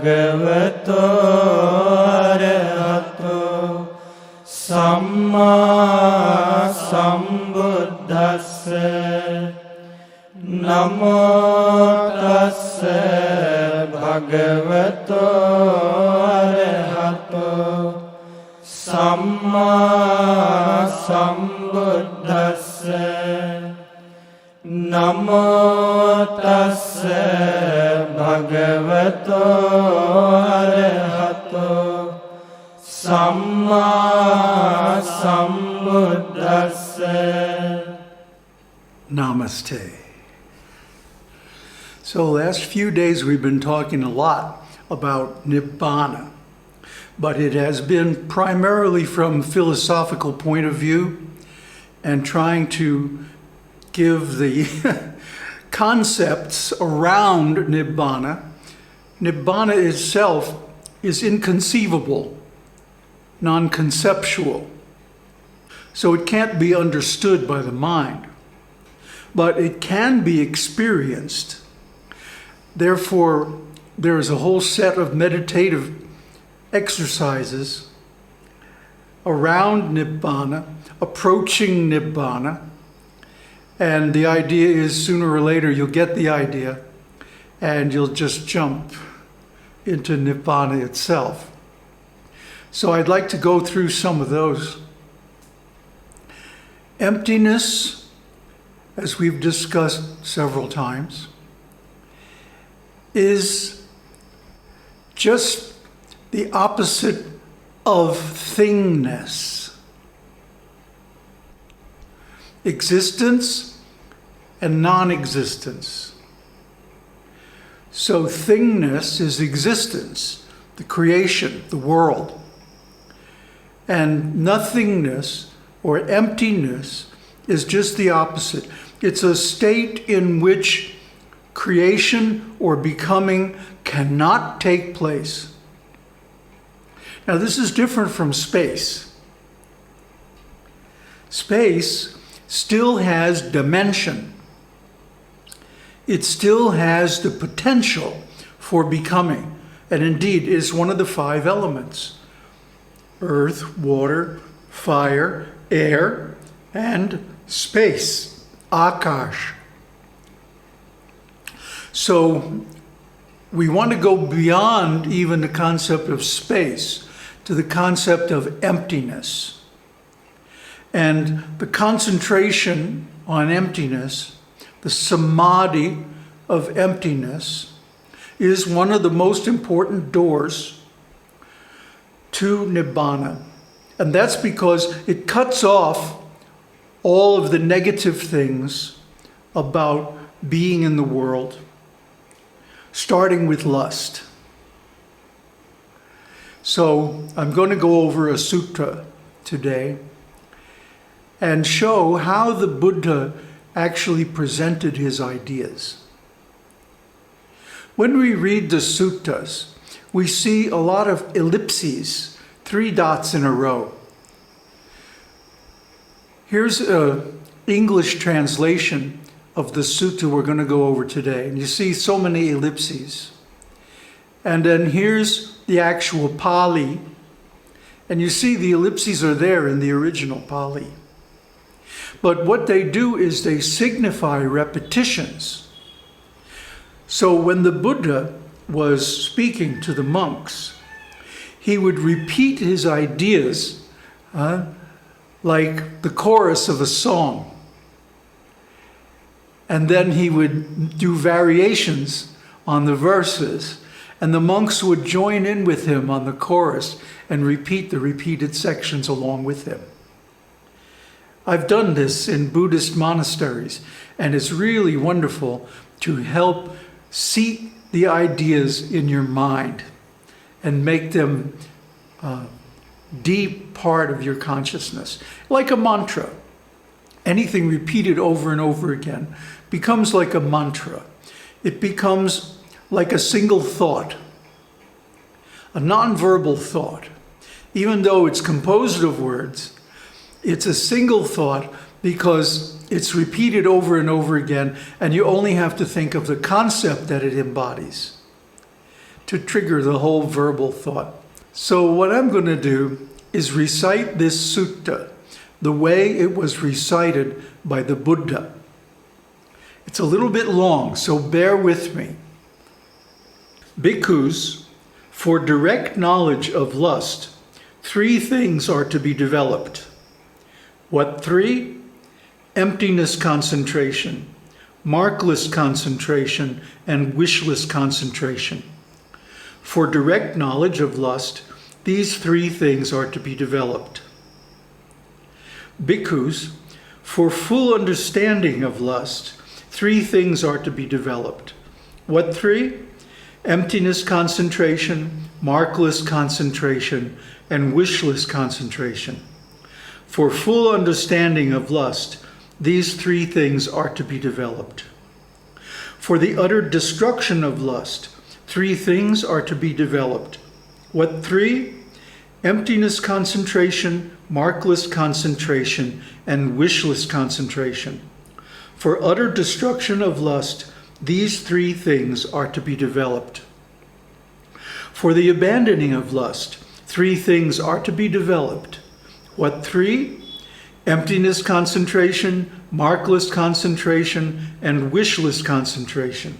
bhagavato arahato samma sambuddhassa. Namo tassa bhagavato arahato samma sambuddhassa. Namo tassa bhagavato arahato samma sambuddhassa. Namaste. So last few days we've been talking a lot about Nibbana, but it has been primarily from a philosophical point of view and trying to give the concepts around Nibbana. Nibbana itself is inconceivable, non-conceptual, so it can't be understood by the mind, but it can be experienced. Therefore, there is a whole set of meditative exercises around Nibbana, approaching Nibbana, and the idea is sooner or later you'll get the idea and you'll just jump into Nibbana itself. So I'd like to go through some of those. Emptiness, as we've discussed several times, is just the opposite of thingness. Existence and non-existence. So thingness is existence, the creation, the world. And nothingness or emptiness is just the opposite. It's a state in which creation or becoming cannot take place. Now this is different from space. Space still has dimension. It still has the potential for becoming, and indeed is one of the 5 elements: earth, water, fire, air, and space, akash. So we want to go beyond even the concept of space to the concept of emptiness. And the concentration on emptiness, the samadhi of emptiness, is one of the most important doors to Nibbana. And that's because it cuts off all of the negative things about being in the world, starting with lust. So I'm going to go over a sutta today and show how the Buddha actually presented his ideas. When we read the suttas, we see a lot of ellipses, 3 dots in a row. Here's an English translation of the sutta we're going to go over today. And you see so many ellipses. And then here's the actual Pali. And you see the ellipses are there in the original Pali. But what they do is they signify repetitions. So when the Buddha was speaking to the monks, he would repeat his ideas like the chorus of a song. And then he would do variations on the verses, and the monks would join in with him on the chorus and repeat the repeated sections along with him. I've done this in Buddhist monasteries, and it's really wonderful to help seat the ideas in your mind and make them a deep part of your consciousness, like a mantra. Anything repeated over and over again becomes like a mantra. It becomes like a single thought, a nonverbal thought. Even though it's composed of words, it's a single thought because it's repeated over and over again, and you only have to think of the concept that it embodies. to trigger the whole verbal thought. So what I'm going to do is recite this sutta the way it was recited by the Buddha. It's a little bit long, so bear with me. Bhikkhus, for direct knowledge of lust, 3 things are to be developed. What 3? Emptiness concentration, markless concentration, and wishless concentration. For direct knowledge of lust, these 3 things are to be developed. Bhikkhus, for full understanding of lust, 3 things are to be developed. What 3? Emptiness concentration, markless concentration, and wishless concentration. For full understanding of lust, these 3 things are to be developed. For the utter destruction of lust, 3 things are to be developed. What 3? Emptiness concentration, markless concentration, and wishless concentration. For utter destruction of lust, these 3 things are to be developed. For the abandoning of lust, 3 things are to be developed. What 3? Emptiness concentration, markless concentration, and wishless concentration.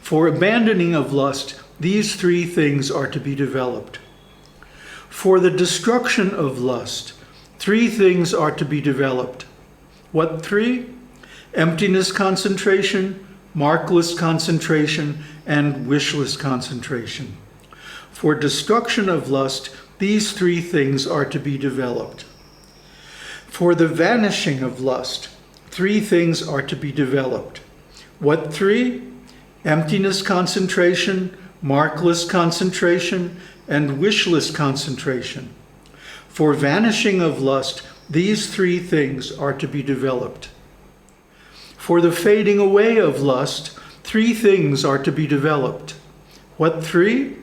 For abandoning of lust, these 3 things are to be developed. For the destruction of lust, 3 things are to be developed. What 3? Emptiness concentration, markless concentration, and wishless concentration. For destruction of lust, these 3 things are to be developed. For the vanishing of lust, 3 things are to be developed. What 3? Emptiness concentration, markless concentration, and wishless concentration. For vanishing of lust, these 3 things are to be developed. For the fading away of lust, 3 things are to be developed. What 3?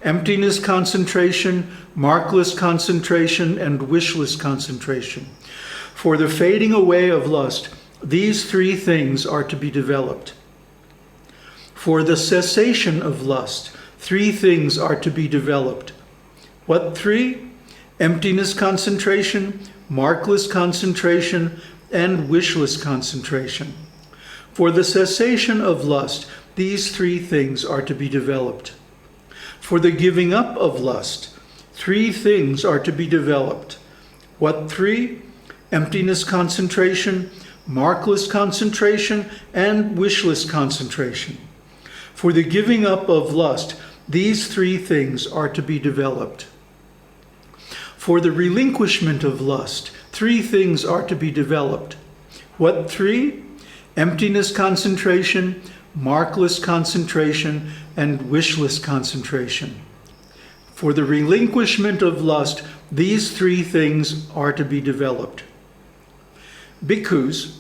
Emptiness concentration, markless concentration, and wishless concentration. For the fading away of lust, these 3 things are to be developed. For the cessation of lust, 3 things are to be developed. What 3? Emptiness concentration, markless concentration, and wishless concentration. For the cessation of lust, these 3 things are to be developed. For the giving up of lust, 3 things are to be developed. What 3? Emptiness concentration, markless concentration, and wishless concentration. For the giving up of lust, these 3 things are to be developed. For the relinquishment of lust, 3 things are to be developed. What 3? Emptiness concentration, markless concentration, and wishless concentration. For the relinquishment of lust, these 3 things are to be developed. Bhikkhus,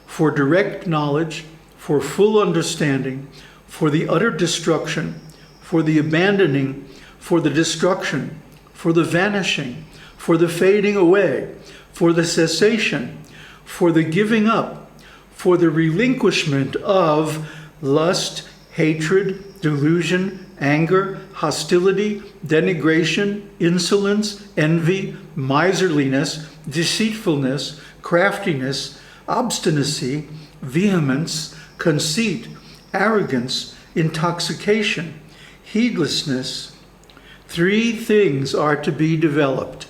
for direct knowledge, for full understanding, for the utter destruction, for the abandoning, for the destruction, for the vanishing, for the fading away, for the cessation, for the giving up, for the relinquishment of lust, hatred, delusion, anger, hostility, denigration, insolence, envy, miserliness, deceitfulness, craftiness, obstinacy, vehemence, conceit, arrogance, intoxication, heedlessness. 3 things are to be developed.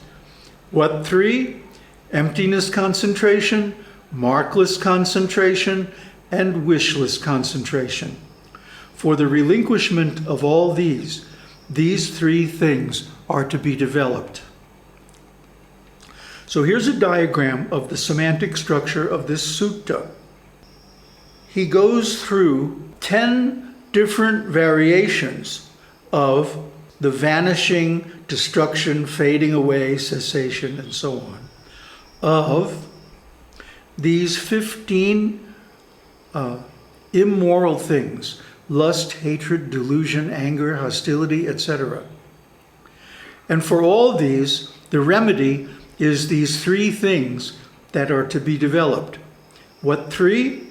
What 3? Emptiness concentration, markless concentration, and wishless concentration. For the relinquishment of all these 3 things are to be developed. So here's a diagram of the semantic structure of this sutta. He goes through 10 different variations of the vanishing, destruction, fading away, cessation, and so on, of these 15 immoral things: lust, hatred, delusion, anger, hostility, etc. And for all these, the remedy is these 3 things that are to be developed. What 3?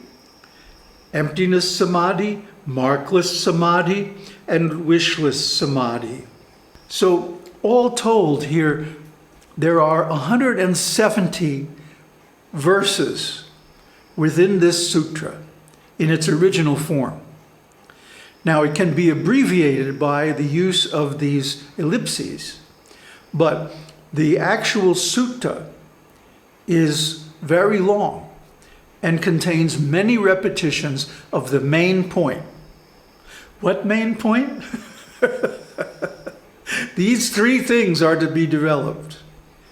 Emptiness samadhi, markless samadhi, and wishless samadhi. So all told here, there are 170 verses within this sutra in its original form. Now it can be abbreviated by the use of these ellipses, but the actual sutta is very long and contains many repetitions of the main point. What main point? These three things are to be developed: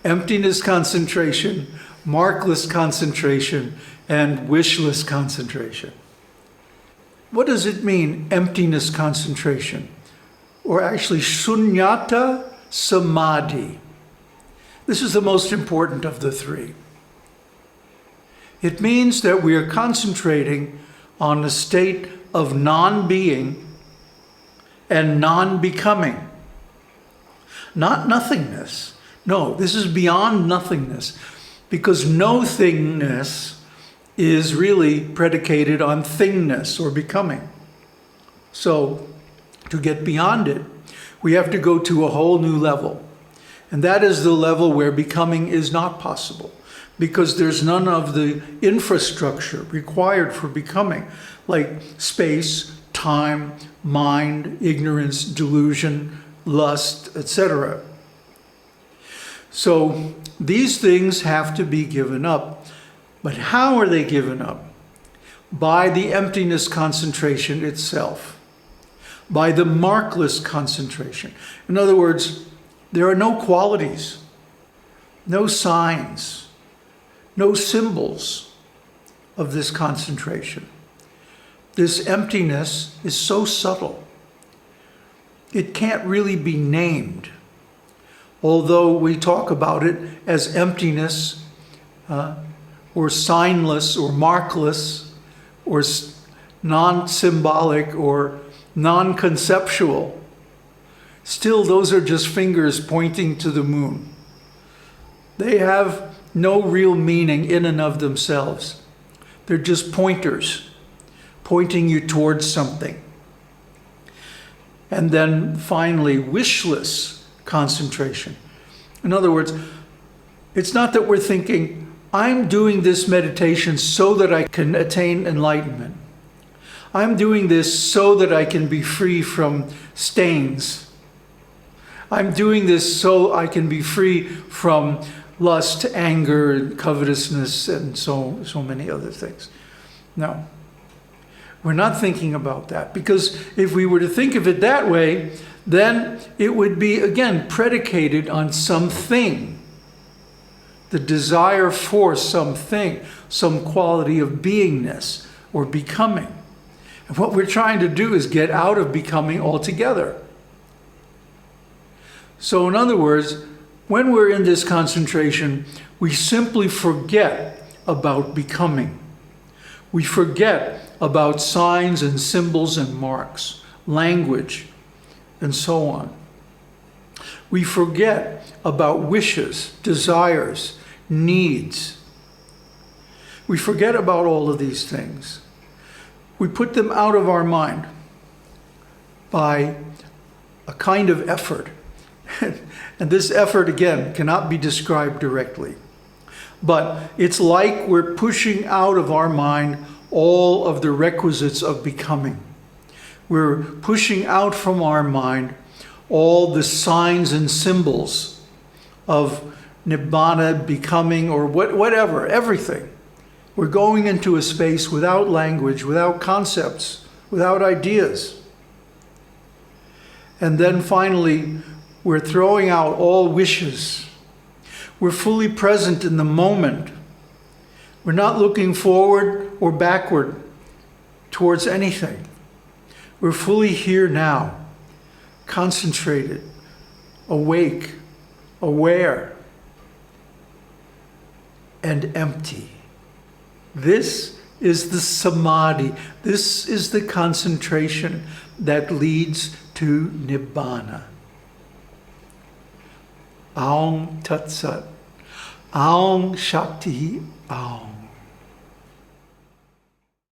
emptiness concentration, markless concentration, and wishless concentration. What does it mean, emptiness concentration? Or actually, shunyata samadhi. This is the most important of the three. It means that we are concentrating on a state of non-being and non-becoming. Not nothingness. No, this is beyond nothingness, because no-thingness is really predicated on thingness or becoming. So, to get beyond it, we have to go to a whole new level. And that is the level where becoming is not possible, because there's none of the infrastructure required for becoming, like space, time, mind, ignorance, delusion, lust, etc. So these things have to be given up. But how are they given up? By the emptiness concentration itself, by the markless concentration. In other words, there are no qualities, no signs, no symbols of this concentration. This emptiness is so subtle, it can't really be named. Although we talk about it as emptiness, or signless, or markless, or non-symbolic, or non-conceptual, still those are just fingers pointing to the moon. They have no real meaning in and of themselves. They're just pointers, pointing you towards something. And then finally, wishless concentration. In other words, it's not that we're thinking, I'm doing this meditation so that I can attain enlightenment. I'm doing this so that I can be free from stains. I'm doing this so I can be free from lust, anger, covetousness, and so many other things. No, we're not thinking about that, because if we were to think of it that way, then it would be, again, predicated on something. The desire for something, some quality of beingness or becoming. And what we're trying to do is get out of becoming altogether. So in other words, when we're in this concentration, we simply forget about becoming. We forget about signs and symbols and marks, language, and so on. We forget about wishes, desires, needs. We forget about all of these things. We put them out of our mind by a kind of effort. And this effort, again, cannot be described directly. But it's like we're pushing out of our mind all of the requisites of becoming. We're pushing out from our mind all the signs and symbols of nibbana, becoming, or whatever, everything. We're going into a space without language, without concepts, without ideas. And then finally, we're throwing out all wishes. We're fully present in the moment. We're not looking forward or backward towards anything. We're fully here now, concentrated, awake, aware, and empty. This is the samadhi. This is the concentration that leads to nibbana. Aum Tat Sat. Aum Shakti Aum.